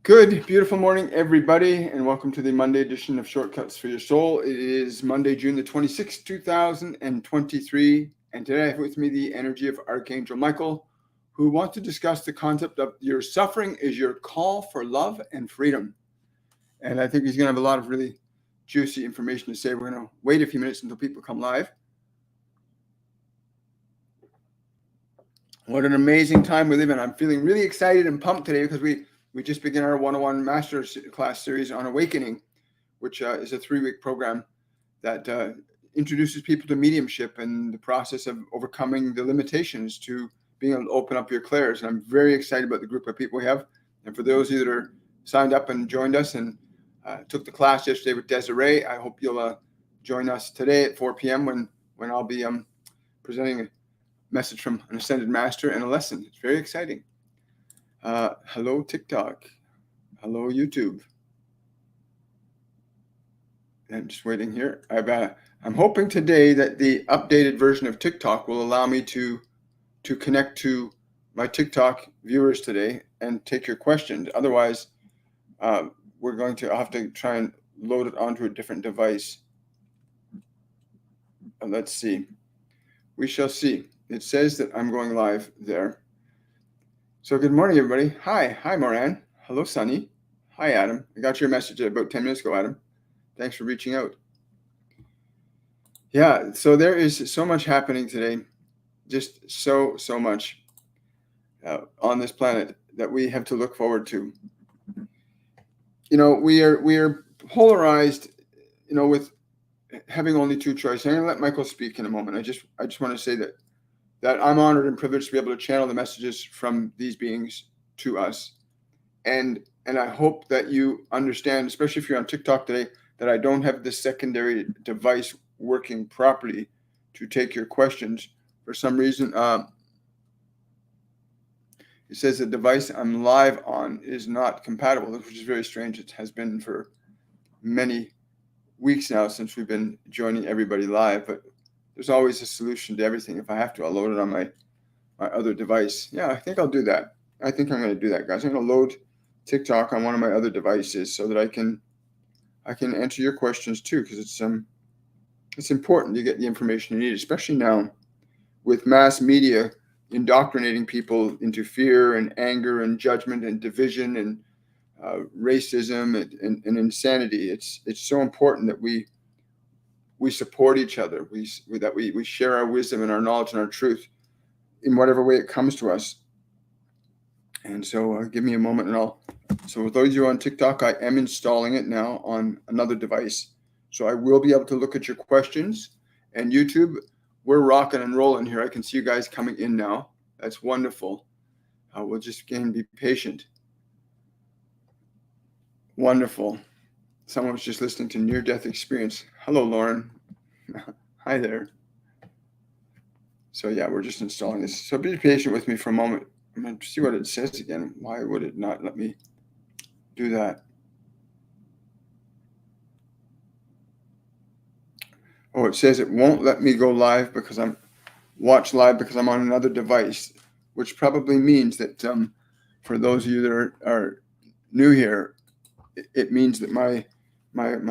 Good, beautiful morning, everybody, and welcome to the Monday edition of Shortcuts for Your Soul. It is Monday, June the 26th, 2023, and today I have with me the energy of Archangel Michael, who wants to discuss the concept of your suffering is your call for love and freedom. And I think he's going to have a lot of really juicy information to say. We're going to wait a few minutes until people come live. What an amazing time we live in. I'm feeling really excited and pumped today because we just began our 101 Masterclass series on awakening, which is a 3-week program that introduces people to mediumship and the process of overcoming the limitations to being able to open up your clairs. And I'm very excited about the group of people we have. And for those of you that are signed up and joined us and took the class yesterday with Desiree, I hope you'll join us today at 4 p.m. when I'll be presenting a message from an ascended master and a lesson. It's very exciting. Hello, TikTok. Hello, YouTube. I'm just waiting here. I'm hoping today that the updated version of TikTok will allow me to connect to my TikTok viewers today and take your questions. Otherwise, I'll have to try and load it onto a different device. Let's see. We shall see. It says that I'm going live there. So good morning, everybody. Hi, Moran. Hello, Sunny. Hi, Adam. I got your message about 10 minutes ago, Adam. Thanks for reaching out. Yeah, so there is so much happening today, just so much on this planet that we have to look forward to. You know, we are polarized, with having only two choices. I'm going to let Michael speak in a moment. I just want to say that I'm honored and privileged to be able to channel the messages from these beings to us. And I hope that you understand, especially if you're on TikTok today, that I don't have this secondary device working properly to take your questions. For some reason, it says the device I'm live on is not compatible, which is very strange. It has been for many weeks now since we've been joining everybody live, but there's always a solution to everything. If I have to, I'll load it on my other device. Yeah, I think I'll do that. I think I'm going to do that, guys. I'm going to load TikTok on one of my other devices so that I can answer your questions too, because it's important to get the information you need, especially now with mass media indoctrinating people into fear and anger and judgment and division and racism and insanity. It's so important that we support each other. We share our wisdom and our knowledge and our truth in whatever way it comes to us. And so give me a moment so with those of you on TikTok, I am installing it now on another device. So I will be able to look at your questions. And YouTube, we're rocking and rolling here. I can see you guys coming in now. That's wonderful. We'll just again be patient. Wonderful. Someone was just listening to near-death experience. Hello, Lauren. Hi there. So yeah, we're just installing this. So be patient with me for a moment. I'm going to see what it says again. Why would it not let me do that? Oh, it says it won't let me go live because watch live because I'm on another device, which probably means that for those of you that are new here, it means that my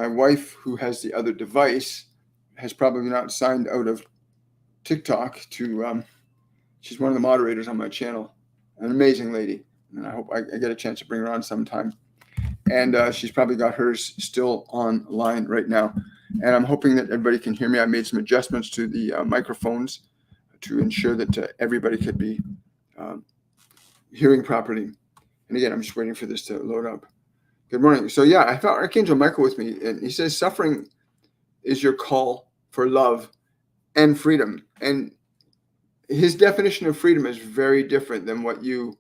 wife, who has the other device, has probably not signed out of TikTok to. She's one of the moderators on my channel, an amazing lady, and I hope I get a chance to bring her on sometime. And she's probably got hers still online right now. And I'm hoping that everybody can hear me. I made some adjustments to the microphones to ensure that everybody could be hearing properly. And again, I'm just waiting for this to load up. Good morning. So yeah, I thought Archangel Michael with me, and he says suffering is your call for love and freedom. And his definition of freedom is very different than what you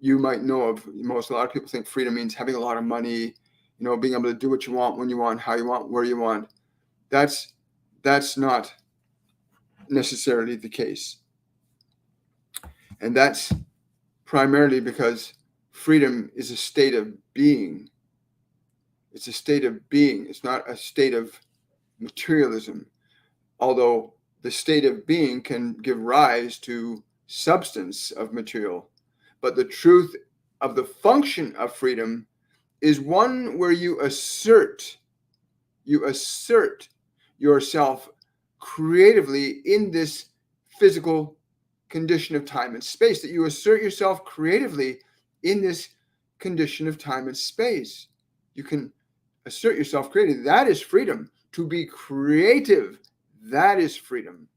might know of. A lot of people think freedom means having a lot of money, being able to do what you want, when you want, how you want, where you want. That's not necessarily the case. And that's primarily because freedom is a state of being. It's a state of being. It's not a state of materialism. Although the state of being can give rise to substance of material. But the truth of the function of freedom is one where you assert yourself creatively in this physical condition of time and space, that you assert yourself creatively in this condition of time and space. You can assert yourself creatively. That is freedom. To be creative, that is freedom.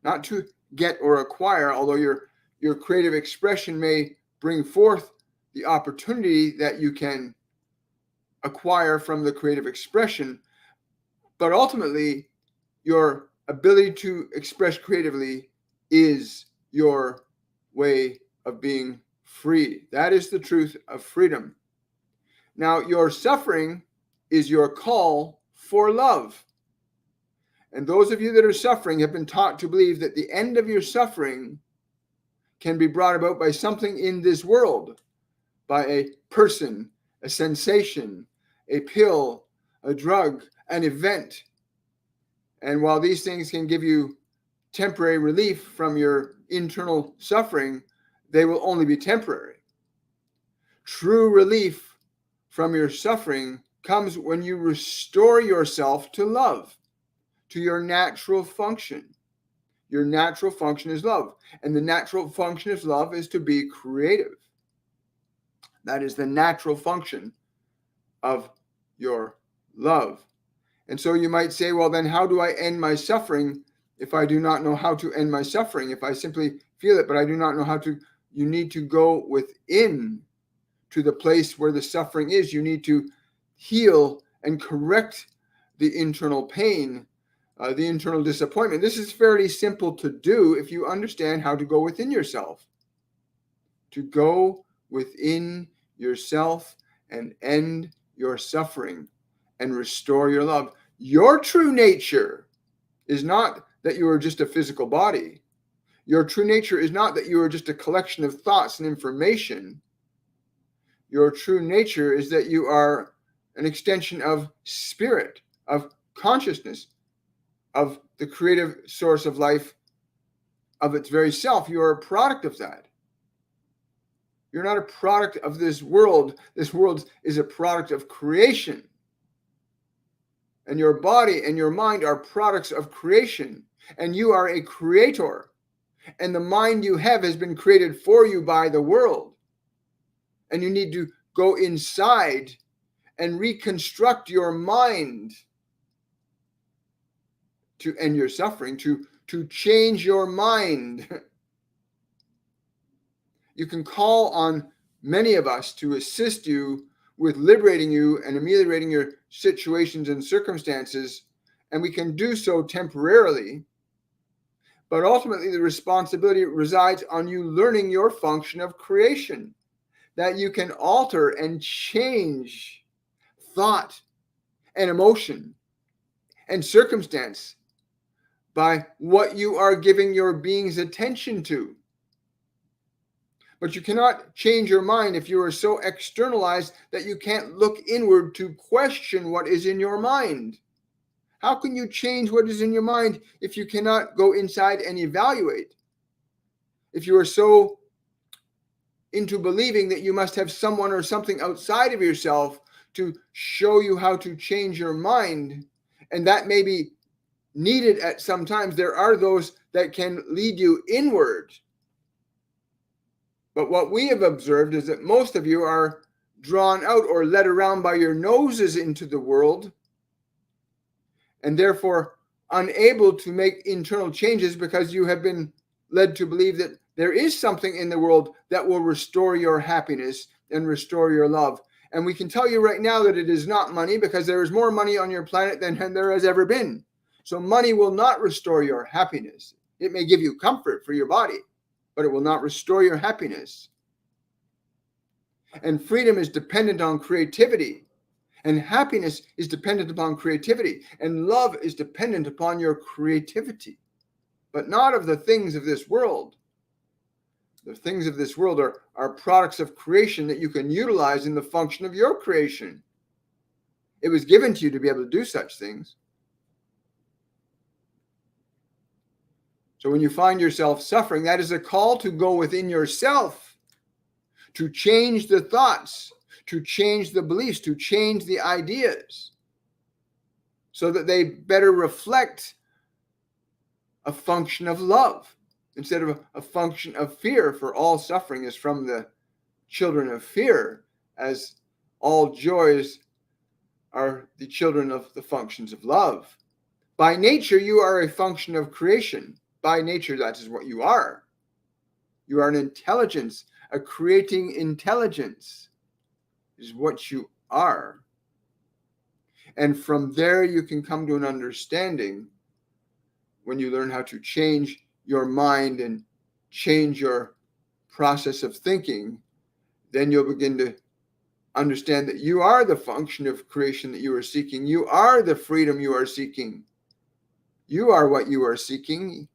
Not to get or acquire, although your creative expression may bring forth the opportunity that you can acquire from the creative expression, but ultimately your ability to express creatively is your way of being free. That is the truth of freedom. Now, your suffering is your call for love. And those of you that are suffering have been taught to believe that the end of your suffering can be brought about by something in this world, by a person, a sensation, a pill, a drug, an event. And while these things can give you temporary relief from your internal suffering, they will only be temporary. True relief from your suffering comes when you restore yourself to love, to your natural function. Your natural function is love. And the natural function of love is to be creative. That is the natural function of your love. And so you might say, well, then how do I end my suffering if I do not know how to end my suffering? If I simply feel it, but I do not know how to, you need to go within to the place where the suffering is. You need to heal and correct the internal pain, the internal disappointment. This is fairly simple to do if you understand how to go within yourself. To go within yourself and end your suffering and restore your love. Your true nature is not that you are just a physical body. Your true nature is not that you are just a collection of thoughts and information. Your true nature is that you are an extension of spirit, of consciousness, of the creative source of life, of its very self. You are a product of that. You're not a product of this world. This world is a product of creation. And your body and your mind are products of creation. And you are a creator. And the mind you have has been created for you by the world. And you need to go inside and reconstruct your mind to end your suffering, to change your mind. You can call on many of us to assist you with liberating you and ameliorating your situations and circumstances, and we can do so temporarily. But ultimately, the responsibility resides on you learning your function of creation, that you can alter and change thought and emotion and circumstance by what you are giving your being's attention to. But you cannot change your mind if you are so externalized that you can't look inward to question what is in your mind. How can you change what is in your mind if you cannot go inside and evaluate? If you are so into believing that you must have someone or something outside of yourself to show you how to change your mind, and that may be needed at some times, there are those that can lead you inward. But what we have observed is that most of you are drawn out or led around by your noses into the world, and therefore unable to make internal changes because you have been led to believe that there is something in the world that will restore your happiness and restore your love. And we can tell you right now that it is not money, because there is more money on your planet than there has ever been. So money will not restore your happiness. It may give you comfort for your body, but it will not restore your happiness. And freedom is dependent on creativity. And happiness is dependent upon creativity. And love is dependent upon your creativity, but not of the things of this world. The things of this world are products of creation that you can utilize in the function of your creation. It was given to you to be able to do such things. So when you find yourself suffering, that is a call to go within yourself, to change the thoughts, to change the beliefs, to change the ideas, so that they better reflect a function of love instead of a function of fear, for all suffering is from the children of fear, as all joys are the children of the functions of love. By nature, you are a function of creation. By nature, that is what you are. You are an intelligence, a creating intelligence is what you are. And from there, you can come to an understanding when you learn how to change your mind and change your process of thinking. Then you'll begin to understand that you are the function of creation that you are seeking. You are the freedom you are seeking. You are what you are seeking.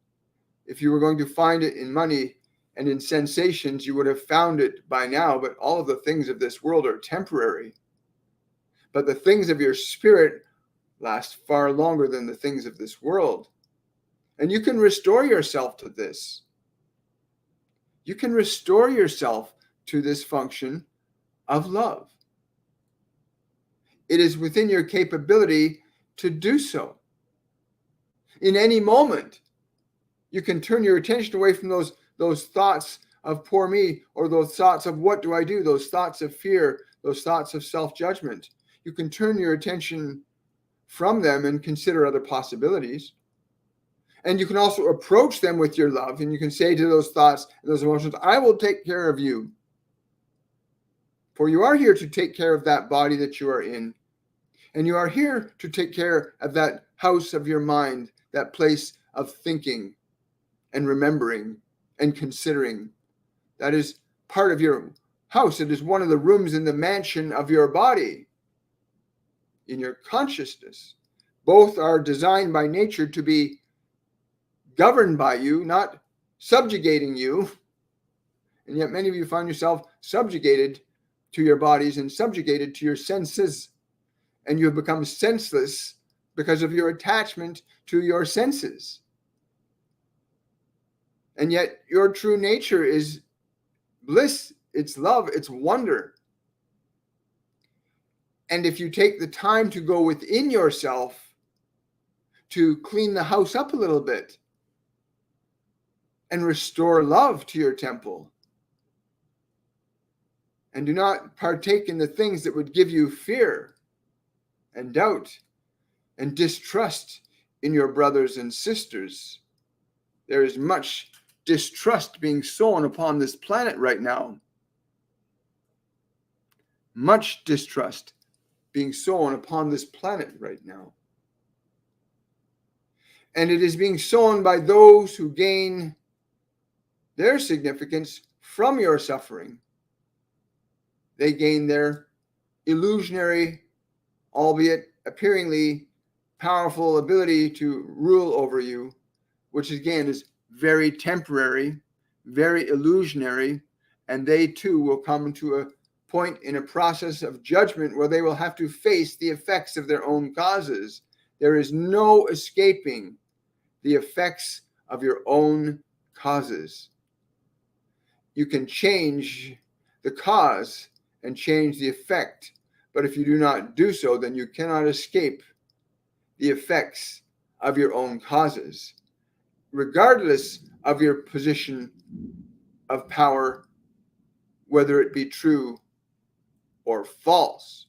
If you were going to find it in money and in sensations, you would have found it by now. But all of the things of this world are temporary. But the things of your spirit last far longer than the things of this world. And you can restore yourself to this. You can restore yourself to this function of love. It is within your capability to do so. In any moment, you can turn your attention away from those thoughts of poor me, or those thoughts of what do I do, those thoughts of fear, those thoughts of self-judgment. You can turn your attention from them and consider other possibilities. And you can also approach them with your love, and you can say to those thoughts and those emotions, I will take care of you. For you are here to take care of that body that you are in. And you are here to take care of that house of your mind, that place of thinking and remembering and considering. That is part of your house. It is one of the rooms in the mansion of your body, in your consciousness. Both are designed by nature to be governed by you, not subjugating you. And yet many of you find yourself subjugated to your bodies and subjugated to your senses. And you have become senseless because of your attachment to your senses. And yet your true nature is bliss, it's love, it's wonder. And if you take the time to go within yourself to clean the house up a little bit and restore love to your temple, and do not partake in the things that would give you fear and doubt and distrust in your brothers and sisters. There is much distrust being sown upon this planet right now. Much distrust being sown upon this planet right now. And it is being sown by those who gain their significance from your suffering. They gain their illusionary, albeit appearingly powerful ability to rule over you, which again is very temporary, very illusionary, and they too will come to a point in a process of judgment where they will have to face the effects of their own causes. There is no escaping the effects of your own causes. You can change the cause and change the effect, but if you do not do so, then you cannot escape the effects of your own causes, regardless of your position of power, whether it be true or false.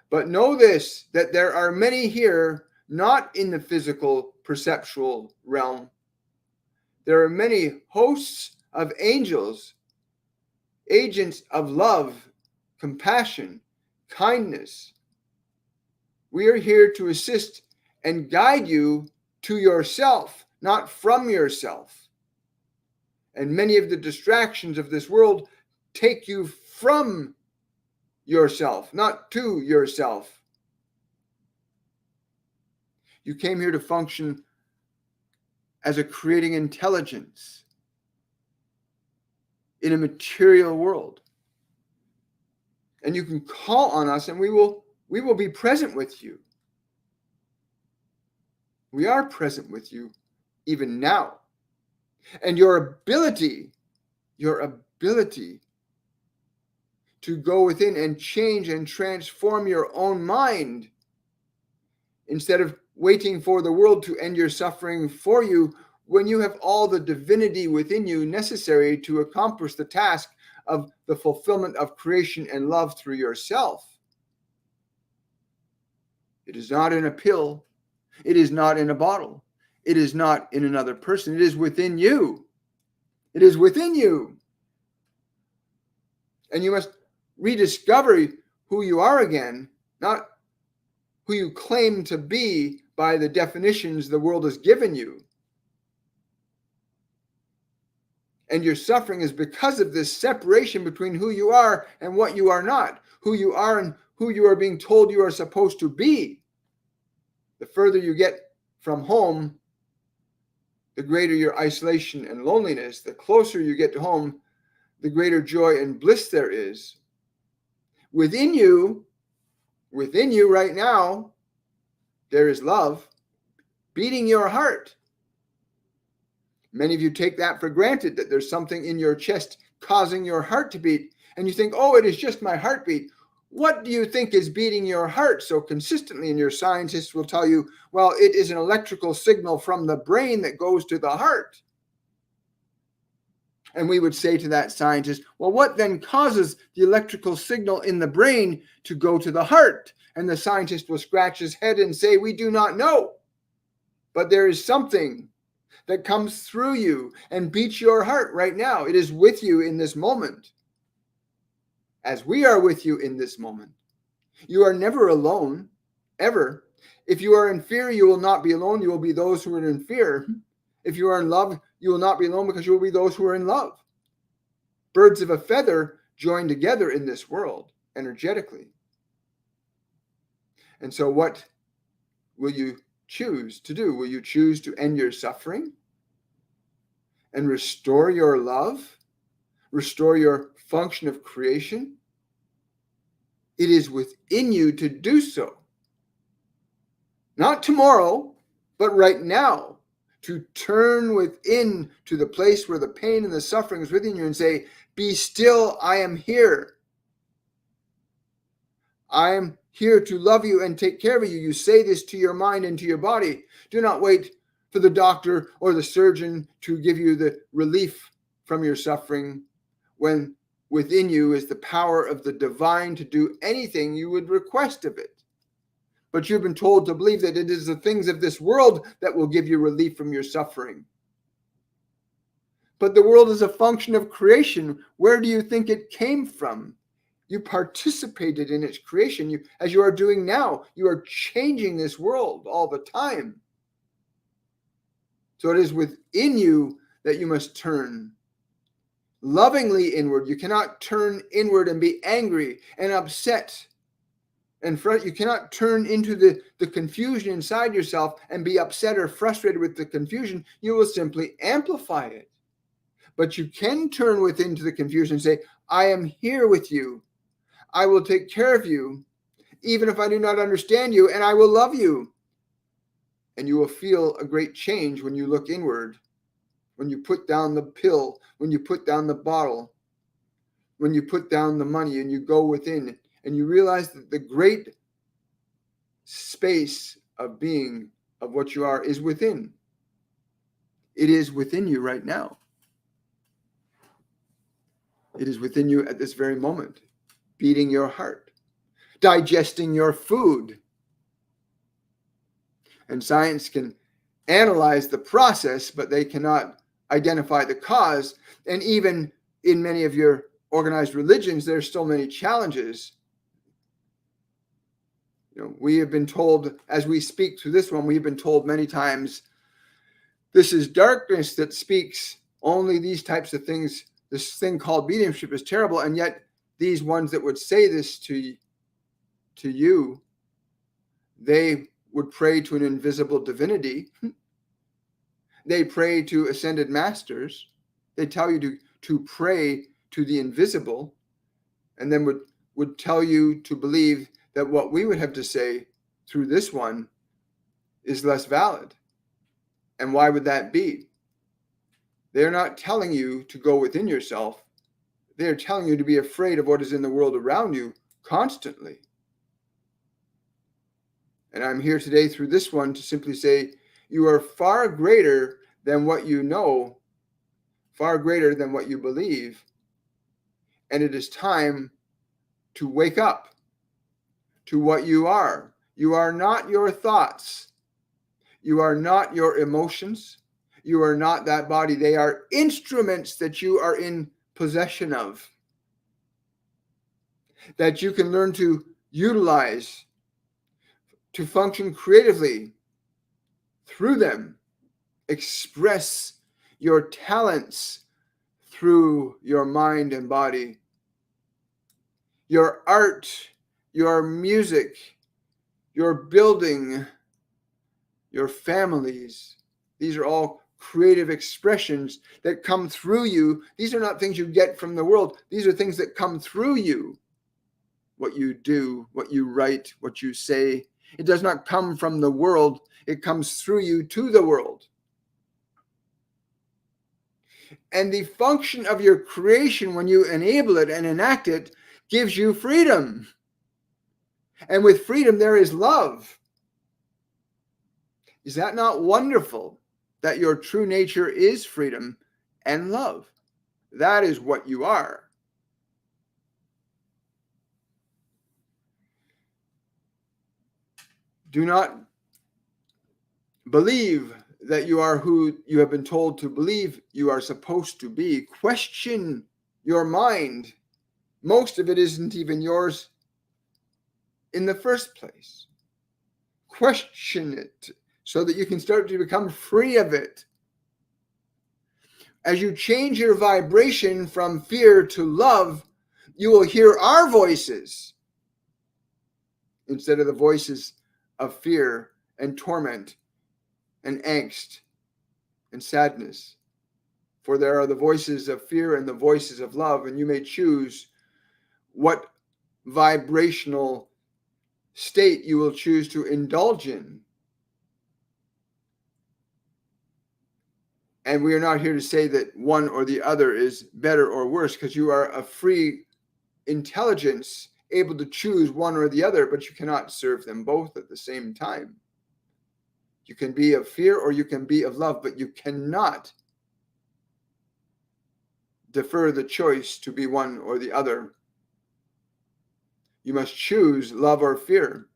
But know this, that there are many here not in the physical perceptual realm. There are many hosts of angels, agents of love, compassion, kindness. We are here to assist and guide you to yourself, not from yourself. And many of the distractions of this world take you from yourself, not to yourself. You came here to function as a creating intelligence in a material world. And you can call on us and we will be present with you. We are present with you even now. And your ability to go within and change and transform your own mind instead of waiting for the world to end your suffering for you when you have all the divinity within you necessary to accomplish the task of the fulfillment of creation and love through yourself. It is not in a pill. It is not in a bottle. It is not in another person. It is within you. It is within you. And you must rediscover who you are again, not who you claim to be by the definitions the world has given you. And your suffering is because of this separation between who you are and what you are not, who you are and who you are being told you are supposed to be. The further you get from home, the greater your isolation and loneliness. The closer you get to home, the greater joy and bliss there is. Within you right now, there is love beating your heart. Many of you take that for granted, that there's something in your chest causing your heart to beat. And you think, oh, it is just my heartbeat. What do you think is beating your heart so consistently? And your scientists will tell you, well, it is an electrical signal from the brain that goes to the heart. And we would say to that scientist, well, what then causes the electrical signal in the brain to go to the heart? And the scientist will scratch his head and say, we do not know. But there is something that comes through you and beats your heart right now. It is with you in this moment. As we are with you in this moment. You are never alone, ever. If you are in fear, you will not be alone. You will be those who are in fear. If you are in love, you will not be alone because you will be those who are in love. Birds of a feather join together in this world energetically. And so what will you choose to do? Will you choose to end your suffering and restore your love, restore your function of creation? It is within you to do so. Not tomorrow, but right now, to turn within to the place where the pain and the suffering is within you and say, be still, I am here. I am here to love you and take care of you. You say this to your mind and to your body. Do not wait for the doctor or the surgeon to give you the relief from your suffering when within you is the power of the divine to do anything you would request of it. But you've been told to believe that it is the things of this world that will give you relief from your suffering. But the world is a function of creation. Where do you think it came from? You participated in its creation. As you are doing now, you are changing this world all the time. So it is within you that you must turn lovingly inward. You cannot turn inward and be angry and upset and you cannot turn into the confusion inside yourself and be upset or frustrated with the confusion. You will simply amplify it. But you can turn within to the confusion and say, I am here with you. I will take care of you, even if I do not understand you, and I will love you. And you will feel a great change when you look inward, when you put down the pill, when you put down the bottle, when you put down the money and you go within and you realize that the great space of being of what you are is within. It is within you right now. It is within you at this very moment, beating your heart, digesting your food. And science can analyze the process, but they cannot identify the cause. And even in many of your organized religions, there's still many challenges. We have been told, as we speak through this one, we've been told many times, this is darkness that speaks only these types of things. This thing called mediumship is terrible. And yet these ones that would say this to you, they would pray to an invisible divinity. They pray to ascended masters. They tell you to pray to the invisible, and then would tell you to believe that what we would have to say through this one is less valid. And why would that be? They're not telling you to go within yourself. They are telling you to be afraid of what is in the world around you constantly. And I'm here today through this one to simply say, you are far greater than what you know, far greater than what you believe. And it is time to wake up to what you are. You are not your thoughts. You are not your emotions. You are not that body. They are instruments that you are in possession of, that you can learn to utilize, to function creatively through them. Express your talents through your mind and body. Your art, your music, your building, your families. These are all creative expressions that come through you. These are not things you get from the world. These are things that come through you. What you do, what you write, what you say. It does not come from the world. It comes through you to the world. And the function of your creation, when you enable it and enact it, gives you freedom. And with freedom, there is love. Is that not wonderful? That your true nature is freedom and love. That is what you are. Do not believe that you are who you have been told to believe you are supposed to be. Question your mind. Most of it isn't even yours in the first place. Question it so that you can start to become free of it. As you change your vibration from fear to love, you will hear our voices instead of the voices of fear and torment and angst and sadness. For there are the voices of fear and the voices of love, and you may choose what vibrational state you will choose to indulge in. And we are not here to say that one or the other is better or worse, because you are a free intelligence able to choose one or the other, but you cannot serve them both at the same time. You can be of fear or you can be of love, but you cannot defer the choice to be one or the other. You must choose love or fear.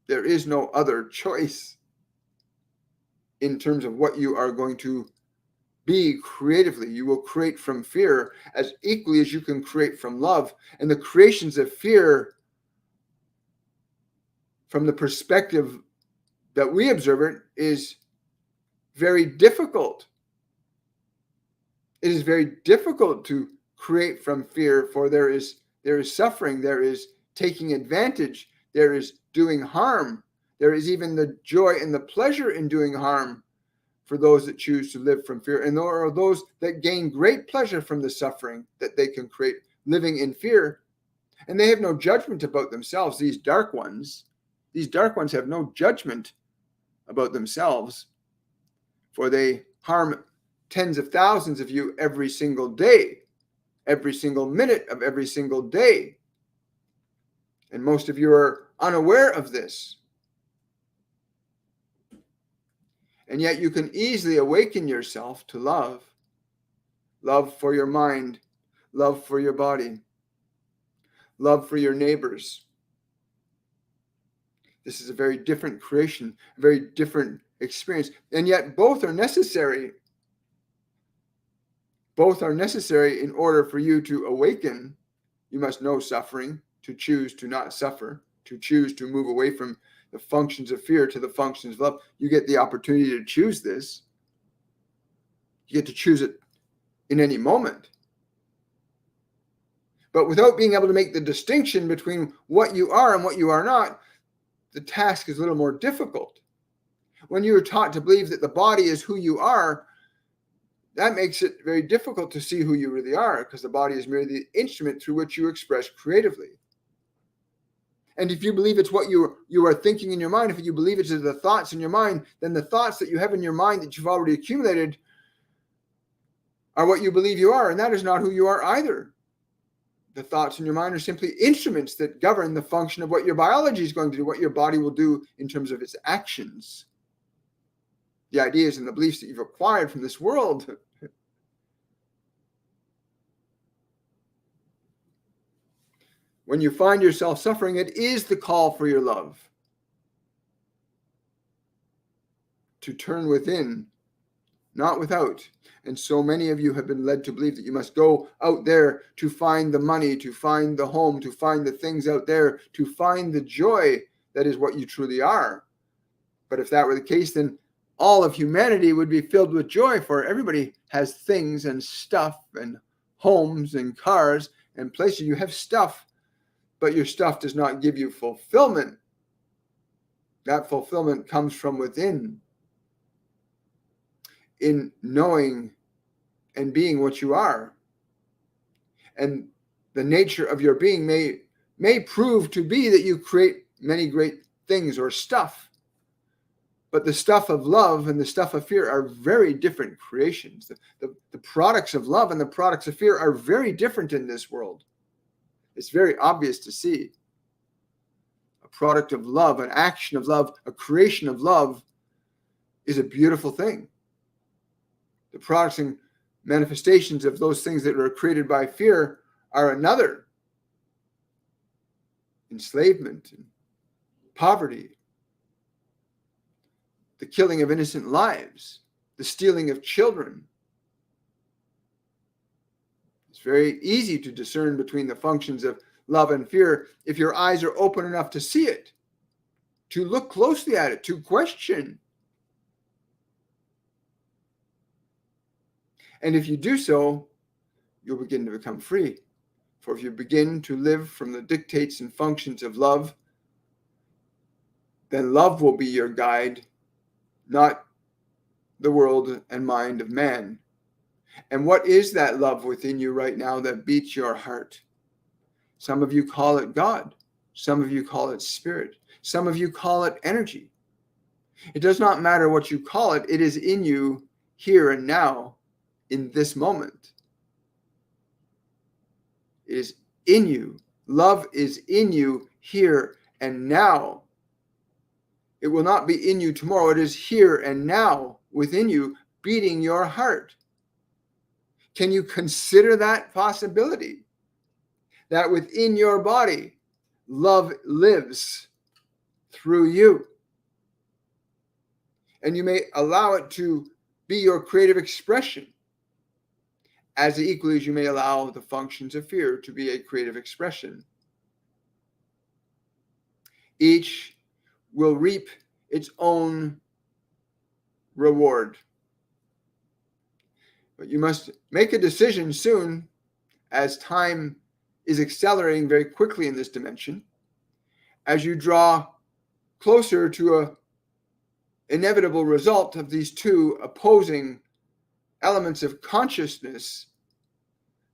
There is no other choice in terms of what you are going to be creatively. You will create from fear as equally as you can create from love. And the creations of fear, from the perspective that we observe it, is very difficult. It is very difficult to create from fear, for there is suffering, there is taking advantage, there is doing harm, there is even the joy and the pleasure in doing harm for those that choose to live from fear. And there are those that gain great pleasure from the suffering that they can create living in fear. And they have no judgment about themselves. These dark ones have no judgment about themselves, for they harm tens of thousands of you every single day, every single minute of every single day. And most of you are unaware of this. And yet you can easily awaken yourself to love. Love for your mind, love for your body, love for your neighbors. This is a very different creation, a very different experience. And yet both are necessary. Both are necessary in order for you to awaken. You must know suffering, to choose to not suffer, to choose to move away from the functions of fear to the functions of love. You get the opportunity to choose this. You get to choose it in any moment. But without being able to make the distinction between what you are and what you are not, the task is a little more difficult. When you are taught to believe that the body is who you are, that makes it very difficult to see who you really are, because the body is merely the instrument through which you express creatively. And if you believe it's what you are thinking in your mind, if you believe it's the thoughts in your mind, then the thoughts that you have in your mind that you've already accumulated are what you believe you are, and that is not who you are either. the thoughts in your mind are simply instruments that govern the function of what your biology is going to do, what your body will do in terms of its actions. The ideas and the beliefs that you've acquired from this world. When you find yourself suffering, it is the call for your love to turn within, not without. And so many of you have been led to believe that you must go out there to find the money, to find the home, to find the things out there, to find the joy that is what you truly are. But if that were the case, then all of humanity would be filled with joy, for everybody has things and stuff and homes and cars and places. You have stuff, but your stuff does not give you fulfillment. That fulfillment comes from within, in knowing and being what you are. And the nature of your being may prove to be that you create many great things or stuff. But the stuff of love and the stuff of fear are very different creations. The products of love and the products of fear are very different in this world. It's very obvious to see. A product of love, an action of love, a creation of love is a beautiful thing. The products and manifestations of those things that are created by fear are another. Enslavement and poverty, the killing of innocent lives, the stealing of children. It's very easy to discern between the functions of love and fear if your eyes are open enough to see it, to look closely at it, to question. And if you do so, you'll begin to become free. For if you begin to live from the dictates and functions of love, then love will be your guide, not the world and mind of man. And what is that love within you right now that beats your heart? Some of you call it God. Some of you call it spirit. Some of you call it energy. It does not matter what you call it. It is in you here and now, in this moment. It is in you. Love is in you here and now. It will not be in you tomorrow. It is here and now within you, beating your heart. Can you consider that possibility? That within your body, love lives through you. And you may allow it to be your creative expression, as equally as you may allow the functions of fear to be a creative expression. Each will reap its own reward. But you must make a decision soon, as time is accelerating very quickly in this dimension, as you draw closer to an inevitable result of these two opposing elements of consciousness.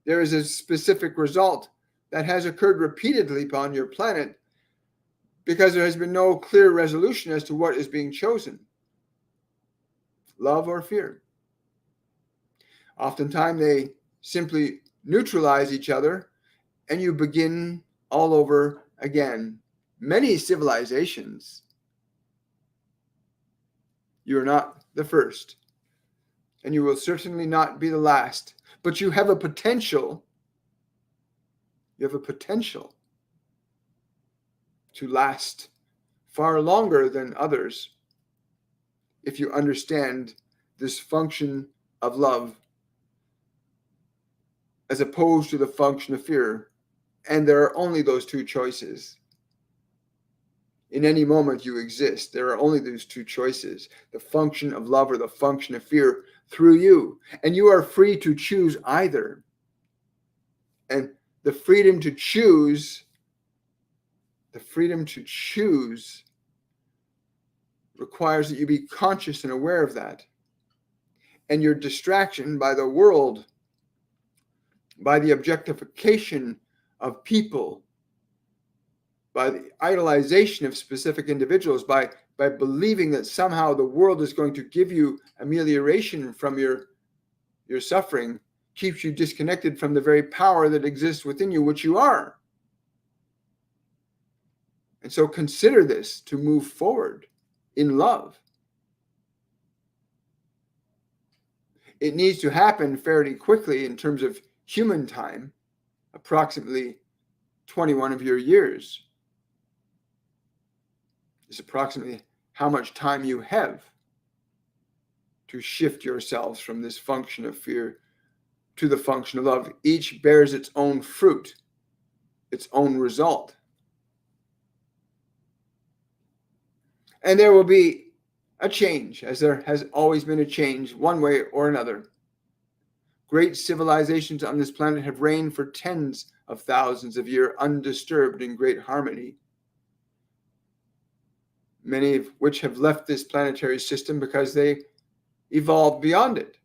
There is a specific result that has occurred repeatedly upon your planet because there has been no clear resolution as to what is being chosen, love or fear. Oftentimes they simply neutralize each other and you begin all over again. Many civilizations, you are not the first, and you will certainly not be the last, but you have a potential. You have a potential to last far longer than others if you understand this function of love as opposed to the function of fear. And there are only those two choices. In any moment you exist, there are only those two choices, the function of love or the function of fear through you. And you are free to choose either. And the freedom to choose requires that you be conscious and aware of that. And your distraction by the world, by the objectification of people, by the idolization of specific individuals, by believing that somehow the world is going to give you amelioration from your suffering, keeps you disconnected from the very power that exists within you, which you are. And so consider this to move forward in love. It needs to happen fairly quickly in terms of human time, approximately 21 of your years is approximately how much time you have to shift yourselves from this function of fear to the function of love. Each bears its own fruit, its own result. And there will be a change, as there has always been a change, one way or another. Great civilizations on this planet have reigned for tens of thousands of years, undisturbed in great harmony. Many of which have left this planetary system because they evolved beyond it.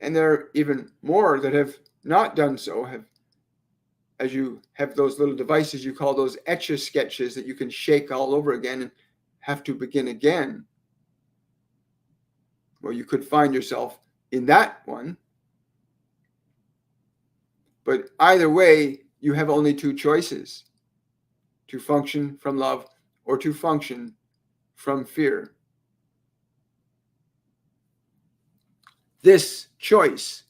And there are even more that have not done so, as you have those little devices you call those etch-a-sketches that you can shake all over again and have to begin again. Well, you could find yourself in that one. But either way, you have only two choices: to function from love or to function from fear. This choice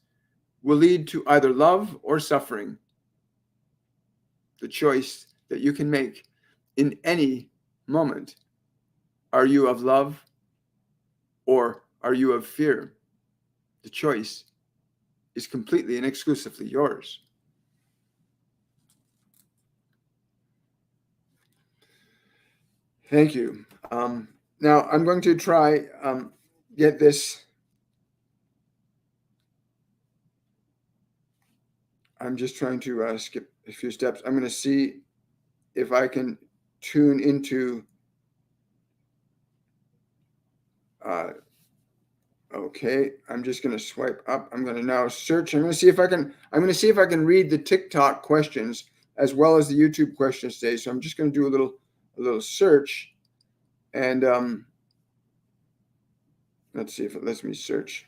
will lead to either love or suffering. The choice that you can make in any moment. Are you of love or are you of fear? The choice is completely and exclusively yours. Thank you. Now I'm going to try get this. I'm just trying to skip a few steps. I'm going to see if I can tune into. Okay, I'm just going to swipe up. I'm going to now search. I'm going to see if I can read the TikTok questions as well as the YouTube questions today. So I'm just going to do a little search, and let's see if it lets me search.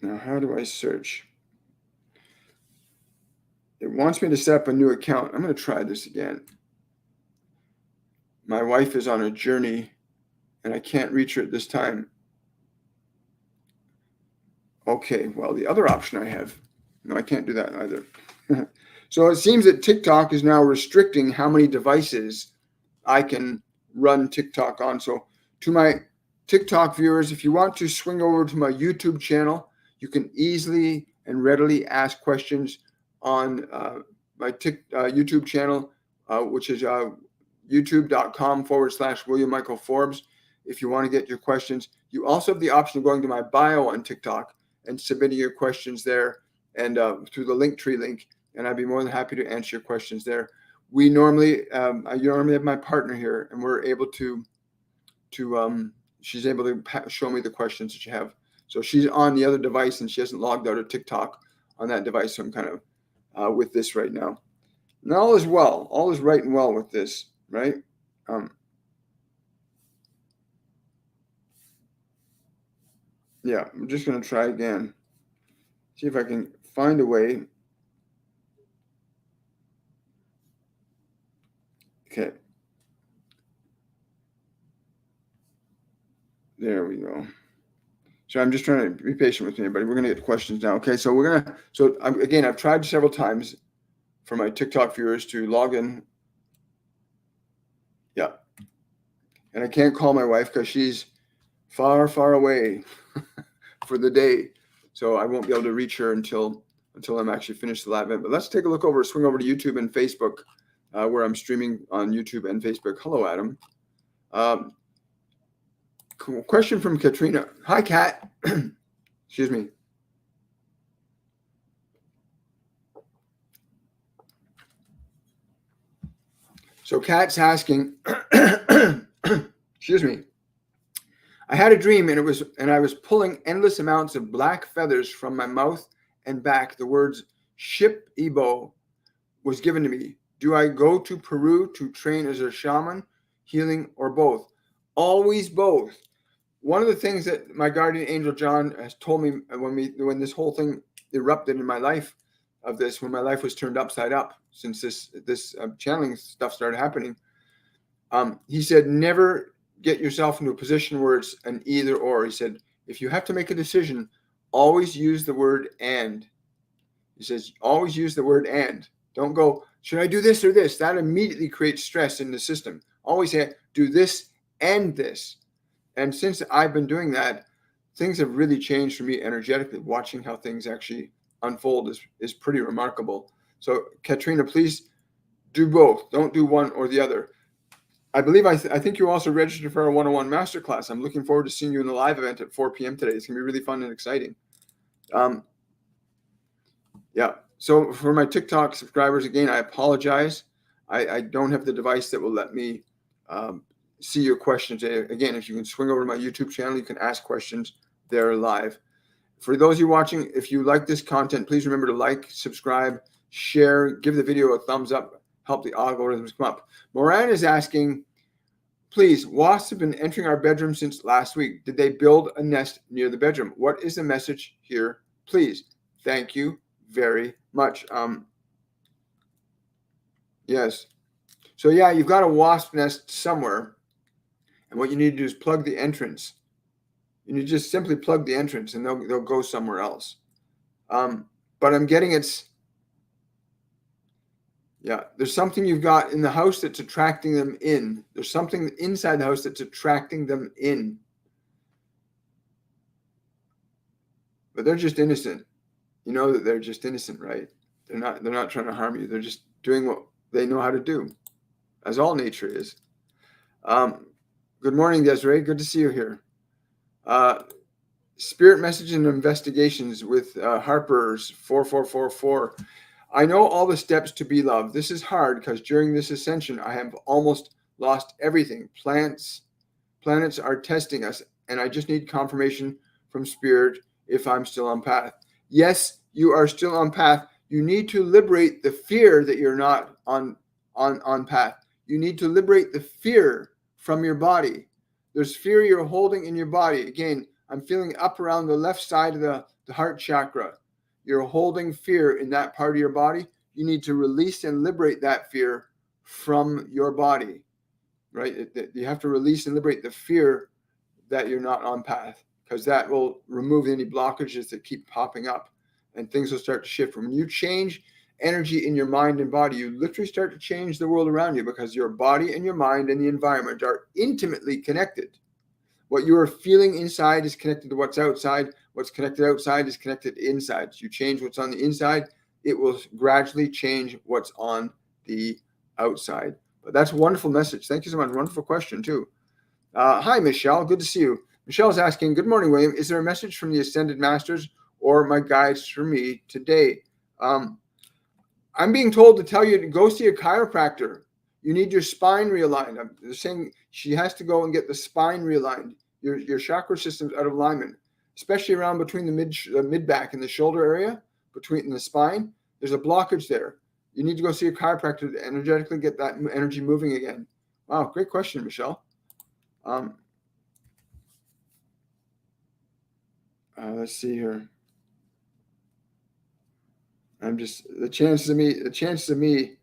Now, how do I search? It wants me to set up a new account. I'm going to try this again. My wife is on a journey, and I can't reach her at this time. Okay, well, the other option I have, no, I can't do that either. So it seems that TikTok is now restricting how many devices I can run TikTok on. So to my TikTok viewers, if you want to swing over to my YouTube channel, you can easily and readily ask questions on my YouTube channel, which is youtube.com/William Michael Forbes. If you want to get your questions, you also have the option of going to my bio on TikTok and submitting your questions there, and through the Linktree link, and I'd be more than happy to answer your questions there. I normally have my partner here, and we're able to she's able to show me the questions that you have. So she's on the other device, and she hasn't logged out of TikTok on that device. So I'm kind of with this right now. And all is well. All is right and well with this, right? Yeah, I'm just going to try again. See if I can find a way. Okay. There we go. So I'm just trying to be patient with me, everybody. We're going to get questions now. Okay, so again, I've tried several times for my TikTok viewers to log in. Yeah. And I can't call my wife because she's far, far away for the day. So I won't be able to reach her until I'm actually finished the live event. But let's take a swing over to YouTube and Facebook, where I'm streaming on YouTube and Facebook. Hello, Adam. Question from Katrina. Hi, Kat. Excuse me. So Kat's asking, excuse me. I had a dream, and I was pulling endless amounts of black feathers from my mouth and back. The words "Ship Ebo" was given to me. Do I go to Peru to train as a shaman, healing, or both? Always both. one of the things that my guardian angel John has told me when this whole thing erupted in my life when my life was turned upside up since this channeling stuff started happening, he said, never get yourself into a position where it's an either or. He said, if you have to make a decision, always use the word and. He says, always use the word and. Don't go, should I do this or this? That immediately creates stress in the system. Always say, do this and this. And since I've been doing that, things have really changed for me energetically. Watching how things actually unfold is pretty remarkable. So, Katrina, please do both. Don't do one or the other. I believe I think you also registered for our 101 Masterclass. I'm looking forward to seeing you in the live event at 4 p.m. today. It's going to be really fun and exciting. Yeah. So for my TikTok subscribers, again, I apologize. I don't have the device that will let me see your questions. Again, if you can swing over to my YouTube channel, you can ask questions there live. For those of you watching, if you like this content, please remember to like, subscribe, share, give the video a thumbs up, help the algorithms come up. Moran is asking, please, wasps have been entering our bedroom since last week. Did they build a nest near the bedroom? What is the message here, please? Thank you very much. Yes. So yeah, you've got a wasp nest somewhere. And what you need to do is plug the entrance. You need to just simply plug the entrance and they'll go somewhere else. But I'm getting there's something you've got in the house that's attracting them in. There's something inside the house that's attracting them in. But they're just innocent. You know that they're just innocent, right? They're not trying to harm you. They're just doing what they know how to do, as all nature is. Good morning, Desiree. Good to see you here. Spirit message and investigations with Harper's 4444. I know all the steps to be loved. This is hard because during this ascension, I have almost lost everything. Planets are testing us, and I just need confirmation from Spirit if I'm still on path. Yes, you are still on path. You need to liberate the fear that you're not on path. You need to liberate the fear from your body. There's fear you're holding in your body. Again, I'm feeling up around the left side of the heart chakra. You're holding fear in that part of your body. You need to release and liberate that fear from your body, right? You have to release and liberate the fear that you're not on path, because that will remove any blockages that keep popping up and things will start to shift. When you change energy in your mind and body, you literally start to change the world around you, because your body and your mind and the environment are intimately connected. What you are feeling inside is connected to what's outside. What's connected outside is connected inside. So you change what's on the inside, it will gradually change what's on the outside. But that's a wonderful message. Thank you so much. Wonderful question too. Hi, Michelle. Good to see you. Michelle's asking, good morning, William. Is there a message from the Ascended Masters or my guides for me today? I'm being told to tell you to go see a chiropractor. You need your spine realigned. They're saying she has to go and get the spine realigned. Your chakra system's out of alignment, especially around between the mid back and the shoulder area, between the spine. There's a blockage there. You need to go see a chiropractor to energetically get that energy moving again. Wow, great question, Michelle. Let's see here. I'm just the chances of me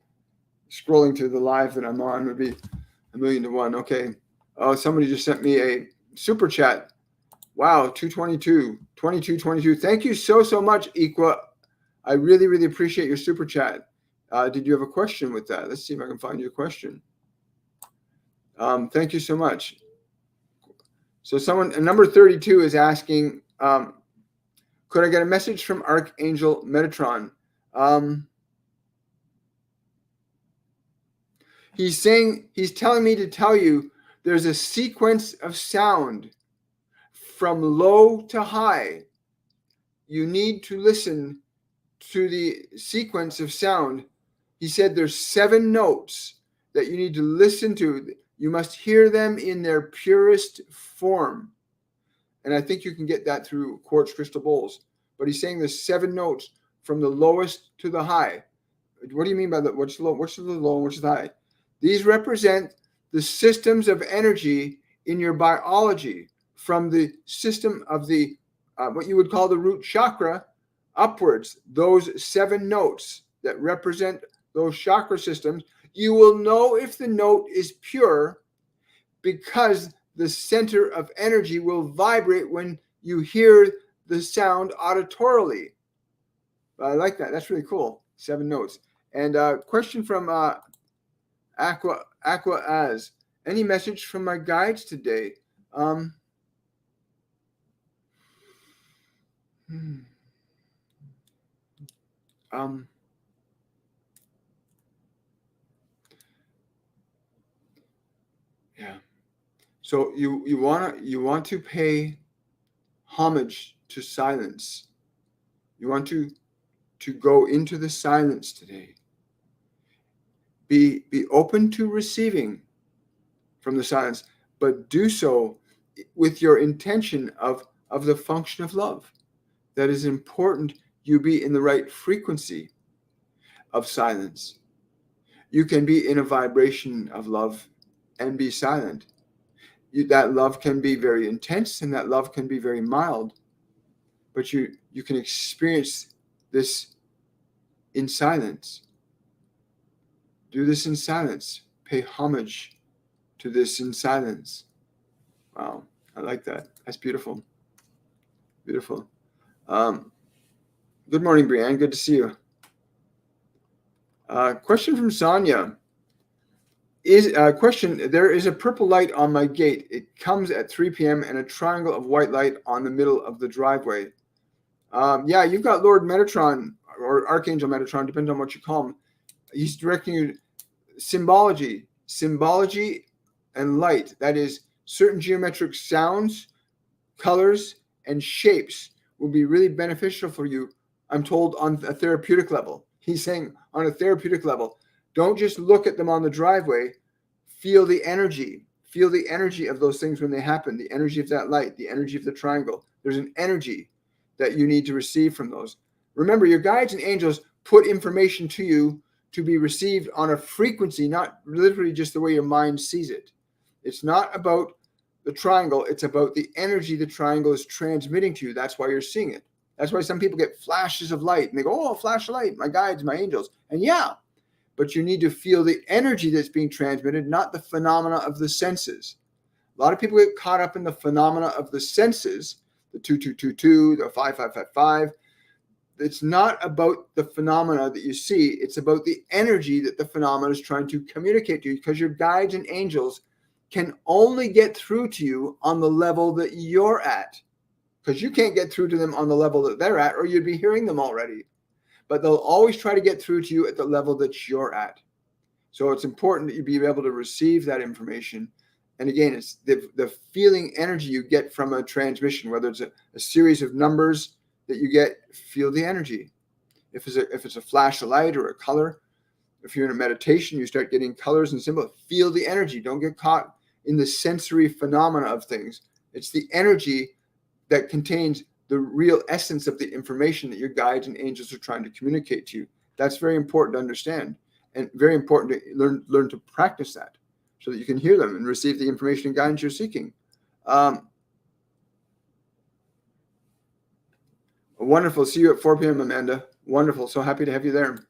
scrolling through the live that I'm on would be 1,000,000 to 1. Okay. Oh, somebody just sent me a super chat. Wow, 2222. Thank you so much, Equa. I really, really appreciate your super chat. Did you have a question with that? Let's see if I can find you a question. Thank you so much. So number 32 is asking, could I get a message from Archangel Metatron? He's telling me to tell you there's a sequence of sound from low to high. You need to listen to the sequence of sound. He said there's 7 notes that you need to listen to. You must hear them in their purest form. And I think you can get that through quartz crystal bowls. But he's saying there's 7 notes from the lowest to the high. What do you mean by that? What's the low, what's the low, and what's the high? These represent the systems of energy in your biology. from the system of the what you would call the root chakra upwards, those 7 notes that represent those chakra systems, you will know if the note is pure because the center of energy will vibrate when you hear the sound auditorily. I like that. That's really cool. 7 notes. And question from Aqua Az. Any message from my guides today? Yeah. So you want to pay homage to silence. You want to go into the silence today. Be open to receiving from the silence, but do so with your intention of the function of love. That is important. You be in the right frequency of silence. You can be in a vibration of love and be silent. That love can be very intense and that love can be very mild, but you can experience this in silence. Do this in silence. Pay homage to this in silence. Wow, I like that. That's beautiful. Beautiful. Good morning, Brianne. Good to see you. Question from Sonia. There is a purple light on my gate. It comes at 3 p.m. and a triangle of white light on the middle of the driveway. Yeah, you've got Lord Metatron or Archangel Metatron, depending on what you call him. He's directing you symbology and light. That is, certain geometric sounds, colors, and shapes will be really beneficial for you, I'm told, on a therapeutic level. He's saying on a therapeutic level, don't just look at them on the driveway. Feel the energy. Feel the energy of those things when they happen, the energy of that light, the energy of the triangle. There's an energy that you need to receive from those. Remember, your guides and angels put information to you to be received on a frequency, not literally just the way your mind sees it. It's not about the triangle. It's about the energy the triangle is transmitting to you. That's why you're seeing it. That's why some people get flashes of light and they go, oh, flash of light, my guides, my angels. And yeah, but you need to feel the energy that's being transmitted, not the phenomena of the senses. A lot of people get caught up in the phenomena of the senses, the 2222, the 5555. It's not about the phenomena that you see. It's about the energy that the phenomena is trying to communicate to you, because your guides and angels can only get through to you on the level that you're at, because you can't get through to them on the level that they're at, or you'd be hearing them already. But they'll always try to get through to you at the level that you're at. So it's important that you be able to receive that information. And again, it's the feeling energy you get from a transmission, whether it's a series of numbers that you get, feel the energy. If it's a flash of light or a color, if you're in a meditation, you start getting colors and symbols, feel the energy. Don't get caught in the sensory phenomena of things. It's the energy that contains the real essence of the information that your guides and angels are trying to communicate to you. That's very important to understand, and very important to learn to practice that so that you can hear them and receive the information and guidance you're seeking. Wonderful. See you at 4 p.m., Amanda. Wonderful. So happy to have you there.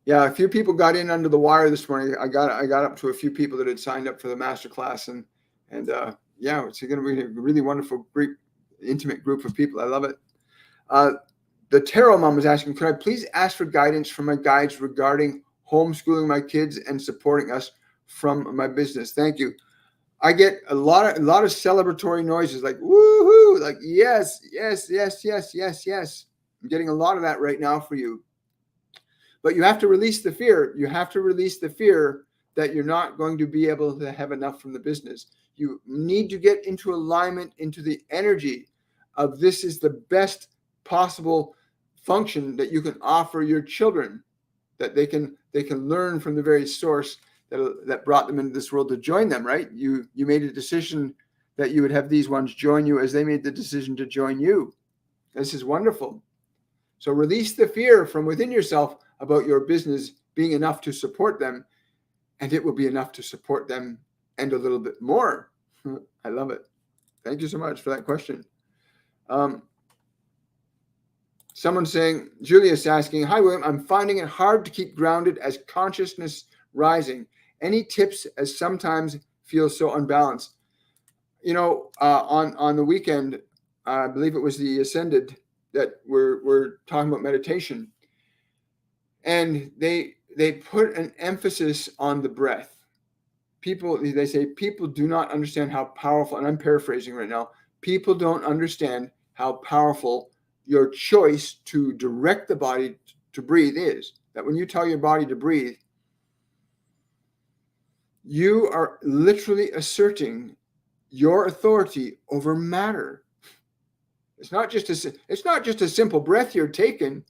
Yeah, a few people got in under the wire this morning. I got up to a few people that had signed up for the masterclass, and yeah, it's going to be a really wonderful, great, intimate group of people. I love it. The Tarot Mom was asking, could I please ask for guidance from my guides regarding homeschooling my kids and supporting us from my business? Thank you. I get a lot of celebratory noises, like woohoo, like yes. I'm getting a lot of that right now for you. But you have to release the fear. You have to release the fear that you're not going to be able to have enough from the business. You need to get into alignment, into the energy of this is the best possible function that you can offer your children, that they can learn from the very source that brought them into this world to join them, right? You made a decision that you would have these ones join you as they made the decision to join you. This is wonderful. So release the fear from within yourself about your business being enough to support them, and it will be enough to support them and a little bit more. I love it. Thank you so much for that question. Um, Someone's saying, Julia's asking, hi, William, I'm finding it hard to keep grounded as consciousness rising. Any tips as sometimes feel so unbalanced? On the weekend, I believe it was the Ascended that we're talking about meditation. And they put an emphasis on the breath. They say people do not understand how powerful, and I'm paraphrasing right now, people don't understand how powerful your choice to direct the body to breathe is. That when you tell your body to breathe, you are literally asserting your authority over matter. It's not just a simple breath you're taking.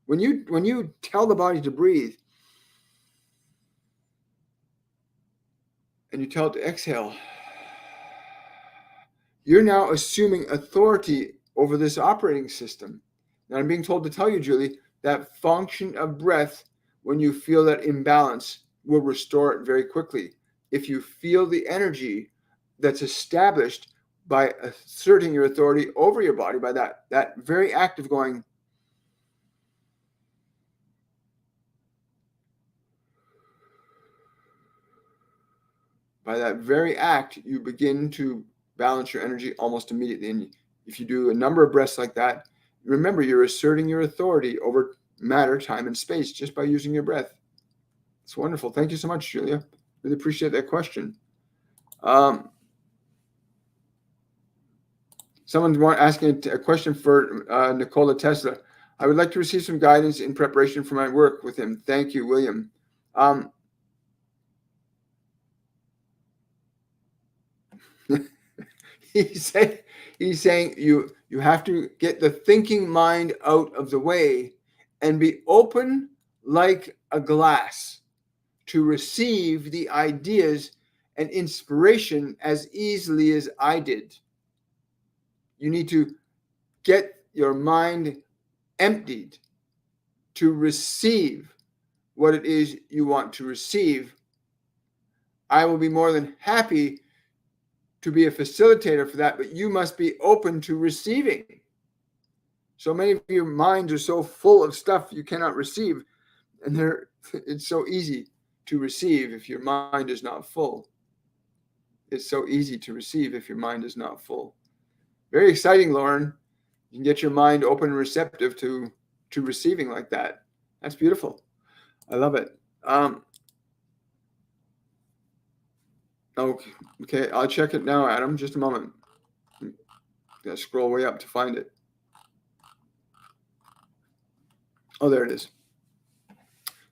When you tell the body to breathe and you tell it to exhale, you're now assuming authority over this operating system. Now, I'm being told to tell you, Julie, that function of breath, when you feel that imbalance, will restore it very quickly. If you feel the energy that's established by asserting your authority over your body, by that very act of going, by that very act, you begin to balance your energy almost immediately. And if you do a number of breaths like that, remember, you're asserting your authority over matter, time, and space just by using your breath. It's wonderful. Thank you so much, Julia. Really appreciate that question. Someone's asking a question for Nikola Tesla. I would like to receive some guidance in preparation for my work with him. Thank you, William. He's saying you have to get the thinking mind out of the way and be open like a glass to receive the ideas and inspiration as easily as I did. You need to get your mind emptied to receive what it is you want to receive. I will be more than happy to be a facilitator for that, but you must be open to receiving. So many of your minds are so full of stuff you cannot receive, and it's so easy to receive if your mind is not full. It's so easy to receive if your mind is not full. Very exciting, Lauren. You can get your mind open and receptive to receiving like that. That's beautiful. I love it. Okay, I'll check it now, Adam. Just a moment. Gotta scroll way up to find it. Oh, there it is.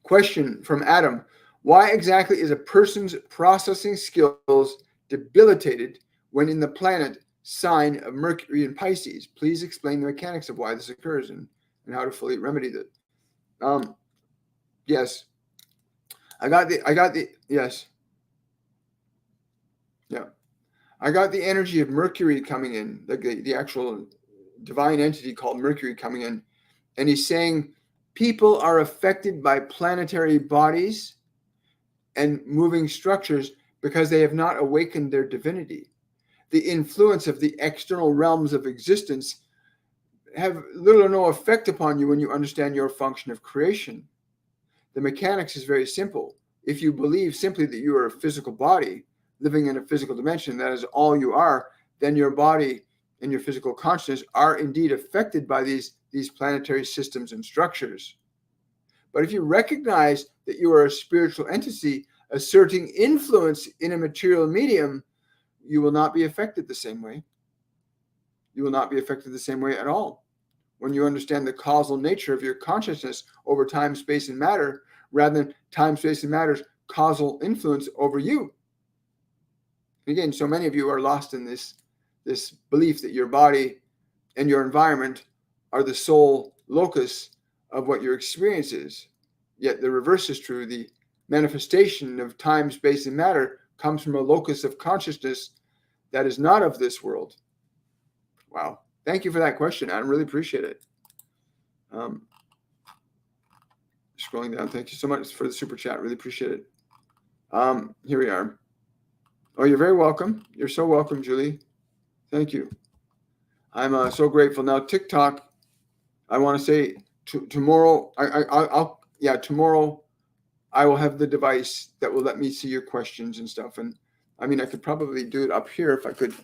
Question from Adam. Why exactly is a person's processing skills debilitated when in the planet sign of Mercury in Pisces? Please explain the mechanics of why this occurs and how to fully remedy it. Yes. I got the yes. Yeah. I got the energy of Mercury coming in, the actual divine entity called Mercury coming in. And he's saying people are affected by planetary bodies and moving structures because they have not awakened their divinity. The influence of the external realms of existence have little or no effect upon you when you understand your function of creation. The mechanics is very simple. If you believe simply that you are a physical body living in a physical dimension, that is all you are, then your body and your physical consciousness are indeed affected by these planetary systems and structures. But if you recognize that you are a spiritual entity asserting influence in a material medium, you will not be affected the same way. You will not be affected the same way at all. When you understand the causal nature of your consciousness over time, space, and matter, rather than time, space, and matter's causal influence over you. Again, so many of you are lost in this belief that your body and your environment are the sole locus of what your experience is. Yet the reverse is true. The manifestation of time, space, and matter comes from a locus of consciousness that is not of this world. Wow. Thank you for that question, Adam. Really appreciate it. Scrolling down. Thank you so much for the super chat. Really appreciate it. Here we are. Oh, you're very welcome. You're so welcome, Julie. Thank you. I'm so grateful. Now, TikTok, I want to say tomorrow, tomorrow I will have the device that will let me see your questions and stuff. And I mean, I could probably do it up here if I could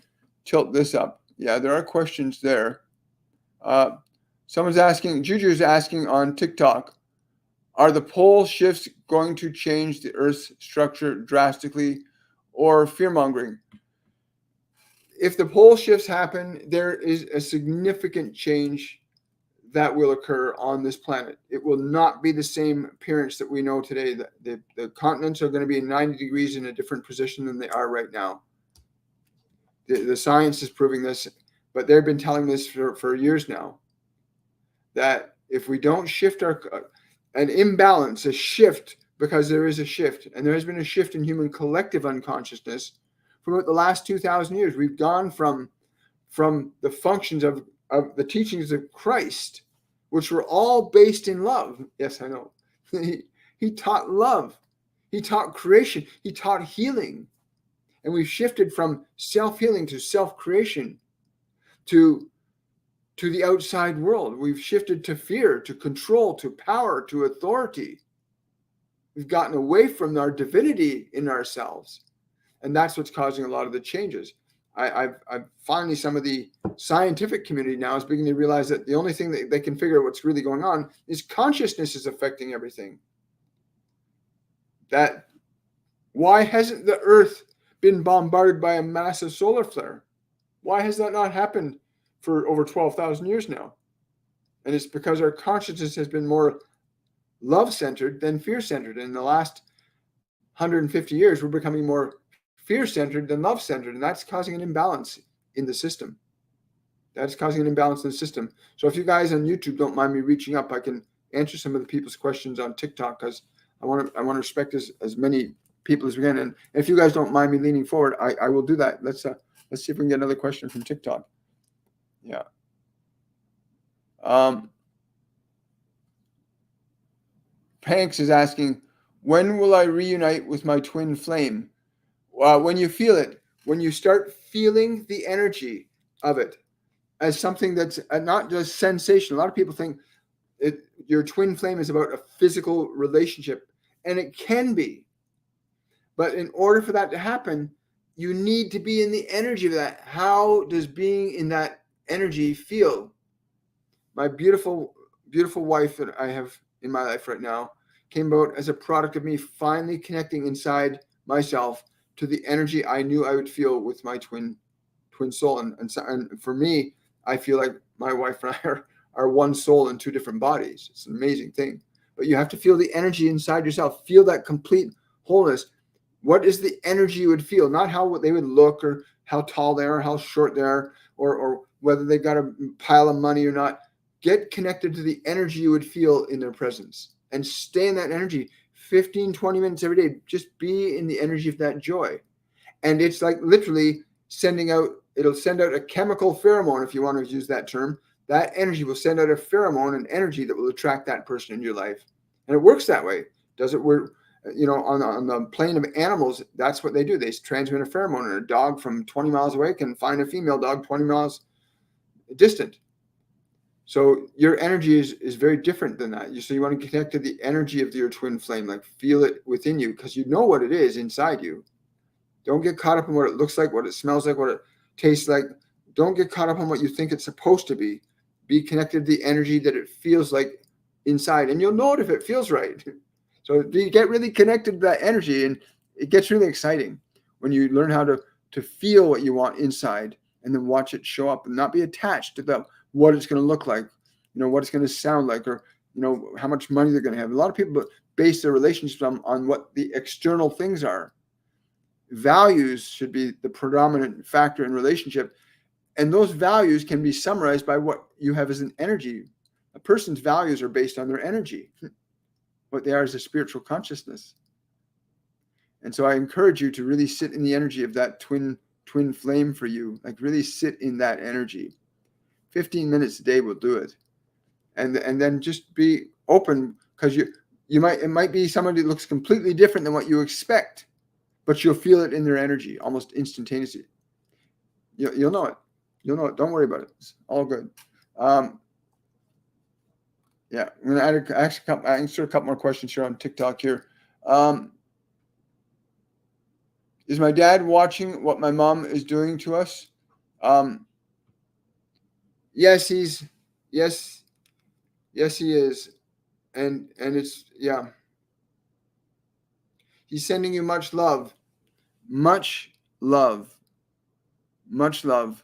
tilt this up. Yeah, there are questions there. Someone's asking, Juju's asking on TikTok, are the pole shifts going to change the Earth's structure drastically or fear-mongering? If the pole shifts happen, there is a significant change that will occur on this planet. It will not be the same appearance that we know today. The continents are going to be 90 degrees in a different position than they are right now. The science is proving this, but they've been telling this for years now, that if we don't shift an imbalance, a shift, because there is a shift, and there has been a shift in human collective unconsciousness for about the last 2,000 years. We've gone from the functions of the teachings of Christ, which were all based in love. Yes, I know. He taught love. He taught creation. He taught healing. And we've shifted from self-healing to self-creation to the outside world. We've shifted to fear, to control, to power, to authority. We've gotten away from our divinity in ourselves. And that's what's causing a lot of the changes. I've finally, some of the scientific community now is beginning to realize that the only thing that they can figure out what's really going on is consciousness is affecting everything. That why hasn't the Earth been bombarded by a massive solar flare? Why has that not happened for over 12,000 years now? And it's because our consciousness has been more love-centered than fear-centered. In the last 150 years, we're becoming more fear-centered than love-centered, and that's causing an imbalance in the system. That's causing an imbalance in the system. So if you guys on YouTube don't mind me reaching up, I can answer some of the people's questions on TikTok, because I want to respect as many people as we can. And if you guys don't mind me leaning forward, I will do that. Let's see if we can get another question from TikTok. Yeah. Panks is asking, when will I reunite with my twin flame? When you feel it, when you start feeling the energy of it as something that's not just sensation. A lot of people think your twin flame is about a physical relationship, and it can be. But in order for that to happen, you need to be in the energy of that. How does being in that energy feel? My beautiful, beautiful wife that I have in my life right now came about as a product of me finally connecting inside myself to the energy I knew I would feel with my twin soul. And for me, I feel like my wife and I are one soul in two different bodies. It's an amazing thing. But you have to feel the energy inside yourself. Feel that complete wholeness. What is the energy you would feel? Not how they would look, or how tall they are, how short they are, or whether they got a pile of money or not. Get connected to the energy you would feel in their presence, and stay in that energy 15, 20 minutes every day. Just be in the energy of that joy. And it's like literally it'll send out a chemical pheromone, if you want to use that term. That energy will send out a pheromone, an energy that will attract that person in your life. And it works that way. Does it work? On the plane of animals, that's what they do. They transmit a pheromone, and a dog from 20 miles away can find a female dog 20 miles distant. So your energy is very different than that. So you want to connect to the energy of your twin flame, like feel it within you, because you know what it is inside you. Don't get caught up in what it looks like, what it smells like, what it tastes like. Don't get caught up on what you think it's supposed to be. Be connected to the energy that it feels like inside, and you'll know it if it feels right. So you get really connected to that energy, and it gets really exciting when you learn how to feel what you want inside, and then watch it show up and not be attached to what it's going to look like, what it's going to sound like, or, how much money they're going to have. A lot of people base their relationships on what the external things are. Values should be the predominant factor in relationship. And those values can be summarized by what you have as an energy. A person's values are based on their energy. What they are is a spiritual consciousness. And so I encourage you to really sit in the energy of that twin flame for you. Like really sit in that energy. 15 minutes a day will do it. And then just be open, because it might be somebody that looks completely different than what you expect. but you'll feel it in their energy almost instantaneously. You'll know it. You'll know it. Don't worry about it. It's all good. Yeah, I'm going to answer a couple more questions here on TikTok here. Is my dad watching what my mom is doing to us? Yes, yes, he is. And it's, yeah. He's sending you much love. Much love. Much love.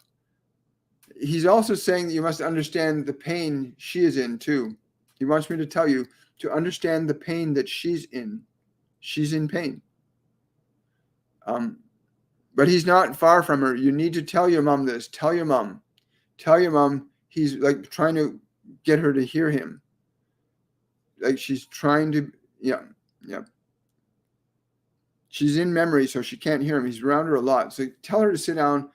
He's also saying that you must understand the pain she is in too. He wants me to tell you to understand the pain that she's in. She's in pain. But he's not far from her. You need to tell your mom this. Tell your mom. Tell your mom he's like trying to get her to hear him. Like she's trying to, yeah. She's in memory, so she can't hear him. He's around her a lot. So tell her to sit down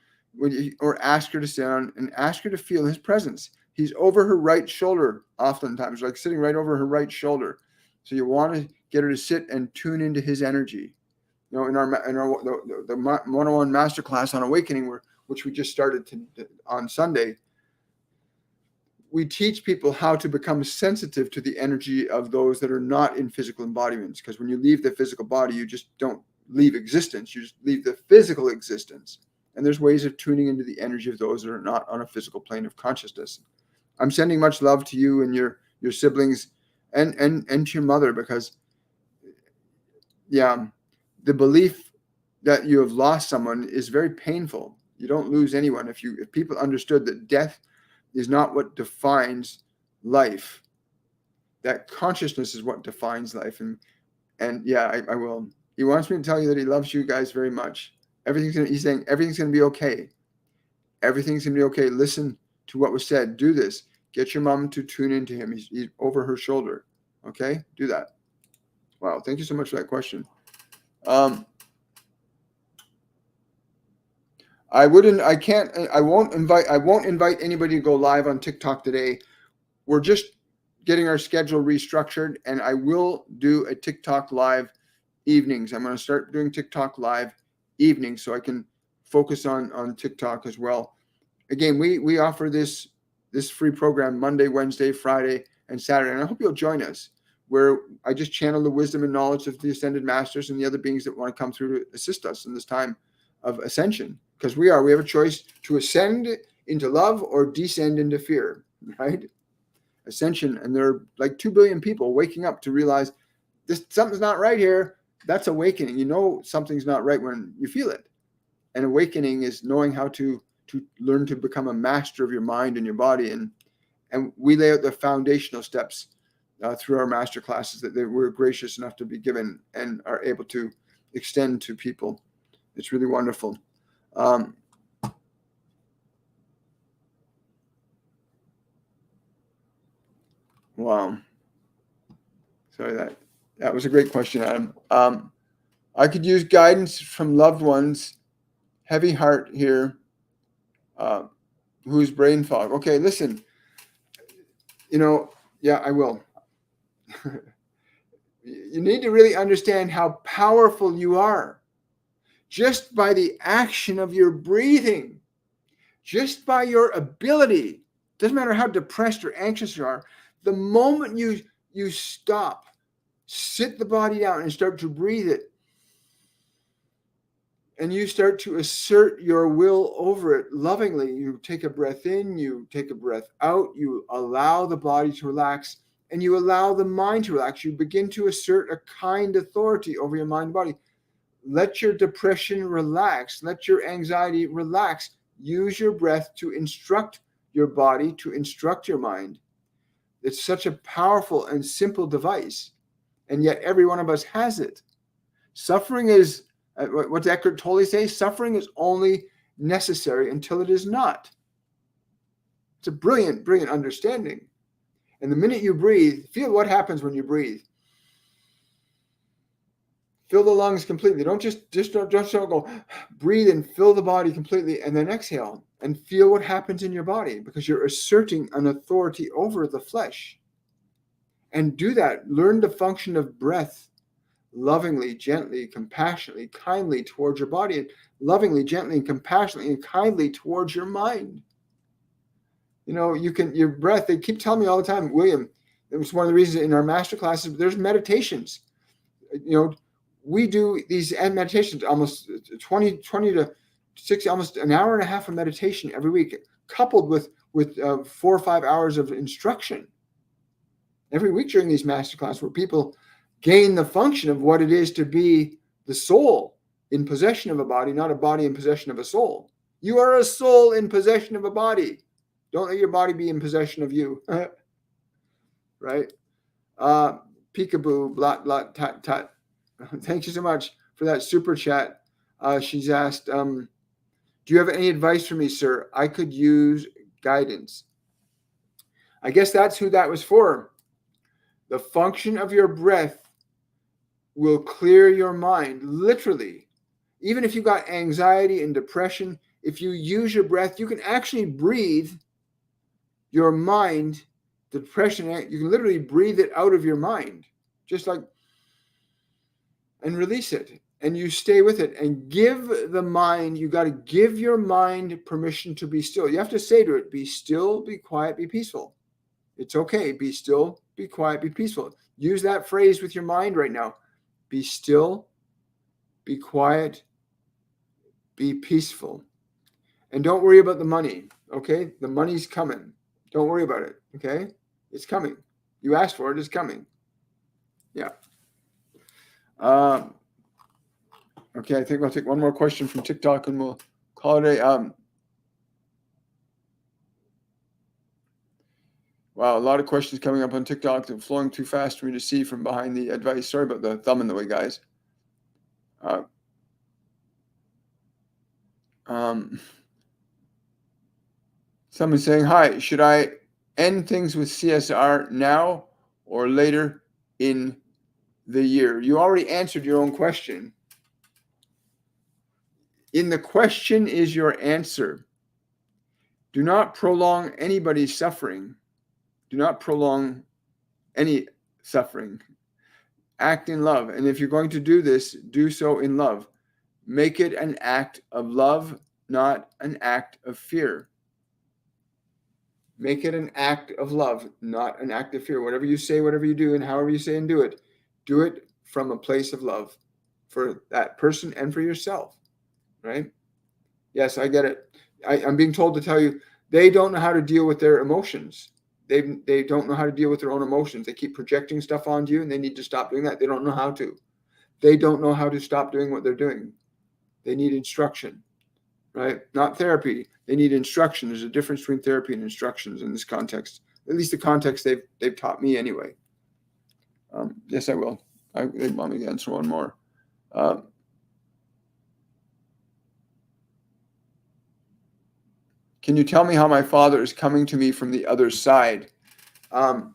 or ask her to sit down and ask her to feel his presence. He's over her right shoulder oftentimes, like sitting right over her right shoulder. So you want to get her to sit and tune into his energy. You know, in our the 101 Masterclass on Awakening, which we just started on Sunday, we teach people how to become sensitive to the energy of those that are not in physical embodiments. Because when you leave the physical body, you just don't leave existence. You just leave the physical existence. And there's ways of tuning into the energy of those that are not on a physical plane of consciousness. I'm sending much love to you and your siblings and to your mother, because, yeah, the belief that you have lost someone is very painful. You don't lose anyone. If people understood that death is not what defines life, that consciousness is what defines life. And yeah, I will. He wants me to tell you that he loves you guys very much. He's saying everything's going to be okay. Everything's going to be okay. Listen to what was said. Do this. Get your mom to tune into him. He's over her shoulder. Okay? Do that. Wow. Thank you so much for that question. I won't invite anybody to go live on TikTok today. We're just getting our schedule restructured, and I will do a TikTok live evenings. I'm going to start doing TikTok live evenings so I can focus on TikTok as well. Again, we offer this free program Monday, Wednesday, Friday, and Saturday, and I hope you'll join us, where I just channel the wisdom and knowledge of the Ascended Masters and the other beings that want to come through to assist us in this time of ascension. Because we have a choice to ascend into love or descend into fear, right? Ascension, and there are like 2 billion people waking up to realize something's not right here. That's awakening. You know something's not right when you feel it. And awakening is knowing how to learn to become a master of your mind and your body. And we lay out the foundational steps through our master classes that we're gracious enough to be given and are able to extend to people. It's really wonderful. Wow. Sorry, that was a great question, Adam. I could use guidance from loved ones. Heavy heart here. Who's brain fog? Okay, listen. Yeah, I will. You need to really understand how powerful you are. Just by the action of your breathing, just by your ability, doesn't matter how depressed or anxious you are, the moment you stop, sit the body down and start to breathe it, and you start to assert your will over it lovingly. You take a breath in, you take a breath out, you allow the body to relax, and you allow the mind to relax. You begin to assert a kind authority over your mind and body. Let your depression relax. Let your anxiety relax. Use your breath to instruct your body, to instruct your mind. It's such a powerful and simple device, and yet every one of us has it. Suffering is, what did Eckhart Tolle say? Suffering is only necessary until it is not. It's a brilliant, brilliant understanding. And the minute you breathe, feel what happens when you breathe. Fill the lungs completely. Don't just don't go. Breathe and fill the body completely, and then exhale and feel what happens in your body, because you're asserting an authority over the flesh. And do that. Learn the function of breath. lovingly, gently, compassionately, kindly towards your body, and lovingly, gently, and compassionately, and kindly towards your mind. Your breath, they keep telling me all the time, William, it was one of the reasons in our masterclasses, there's meditations. We do these meditations, almost 20 to 60, almost an hour and a half of meditation every week, coupled with 4 or 5 hours of instruction every week during these masterclasses, where people gain the function of what it is to be the soul in possession of a body, not a body in possession of a soul. You are a soul in possession of a body. Don't let your body be in possession of you. Right? Peekaboo, blot, blot, tat, tat. Thank you so much for that super chat. She's asked, do you have any advice for me, sir? I could use guidance. I guess that's who that was for. The function of your breath will clear your mind, literally. Even if you got anxiety and depression, if you use your breath, you can actually breathe your mind, the depression, you can literally breathe it out of your mind, just like, and release it. And you stay with it and give the mind, you got to give your mind permission to be still. You have to say to it, be still, be quiet, be peaceful. It's okay. Be still, be quiet, be peaceful. Use that phrase with your mind right now. Be still, be quiet, be peaceful. And don't worry about the money, okay? The money's coming. Don't worry about it, okay? It's coming. You asked for it, it's coming. Yeah. Okay, I think we'll take one more question from TikTok and we'll call it a... Wow, a lot of questions coming up on TikTok. They're flowing too fast for me to see from behind the advice. Sorry about the thumb in the way, guys. Someone's saying, hi, should I end things with CSR now or later in the year? You already answered your own question. In the question is your answer. Do not prolong anybody's suffering. Do not prolong any suffering. Act in love. And if you're going to do this, do so in love. Make it an act of love, not an act of fear. Make it an act of love, not an act of fear. Whatever you say, whatever you do, and however you say and do it from a place of love for that person and for yourself, right? Yes, I get it. I'm being told to tell you, they don't know how to deal with their emotions. They don't know how to deal with their own emotions. They keep projecting stuff onto you, and they need to stop doing that. They don't know how to. They don't know how to stop doing what they're doing. They need instruction, right? Not therapy. They need instruction. There's a difference between therapy and instructions in this context. At least the context they've taught me anyway. Yes, I will. They want me to answer one more. Can you tell me how my father is coming to me from the other side? I'm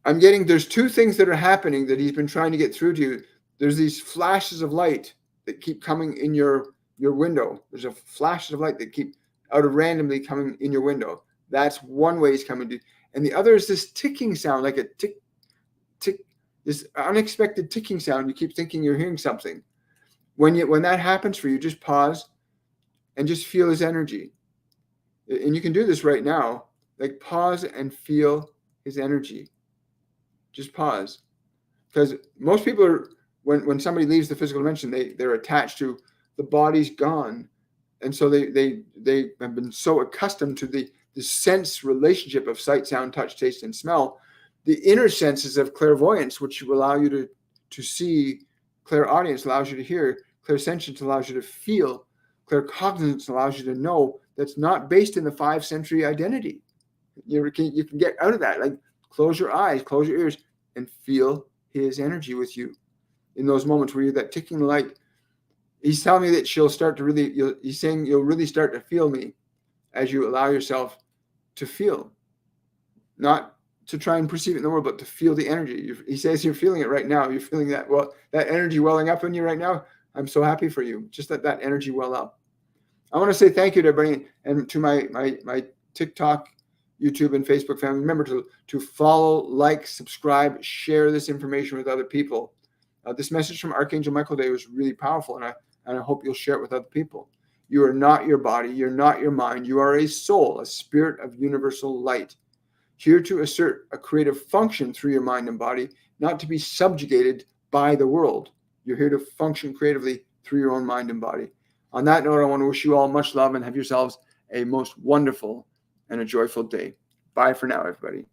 getting, there's two things that are happening that he's been trying to get through to you. There's these flashes of light that keep coming in your window. There's a flashes of light that keep out of randomly coming in your window. That's one way he's coming to. And the other is this ticking sound, like a tick, tick, this unexpected ticking sound. You keep thinking you're hearing something. When that happens for you, just pause and just feel his energy. And you can do this right now. Like pause and feel his energy. Just pause. Because most people are, when somebody leaves the physical dimension, they're attached to the body's gone. And so they have been so accustomed to the sense relationship of sight, sound, touch, taste, and smell. The inner senses of clairvoyance, which will allow you to see, clairaudience allows you to hear, clairsentience allows you to feel, claircognizance allows you to know, that's not based in the 5 sensory identity. You can get out of that. Like close your eyes, close your ears, and feel his energy with you in those moments where you're that ticking light. He's telling me that she'll start to really, he's saying you'll really start to feel me as you allow yourself to feel. Not to try and perceive it in the world, but to feel the energy. He says you're feeling it right now. You're feeling that, that energy welling up in you right now. I'm so happy for you. Just let that energy well up. I want to say thank you to everybody and to my TikTok YouTube and Facebook family, remember to follow, like, subscribe, share this information with other people. This message from Archangel Michael today was really powerful, and I hope you'll share it with other people. You are not your body. You're not your mind. You are a soul, a spirit of universal light, here to assert a creative function through your mind and body, not to be subjugated by the world. You're here to function creatively through your own mind and body. On that note, I want to wish you all much love and have yourselves a most wonderful and a joyful day. Bye for now, everybody.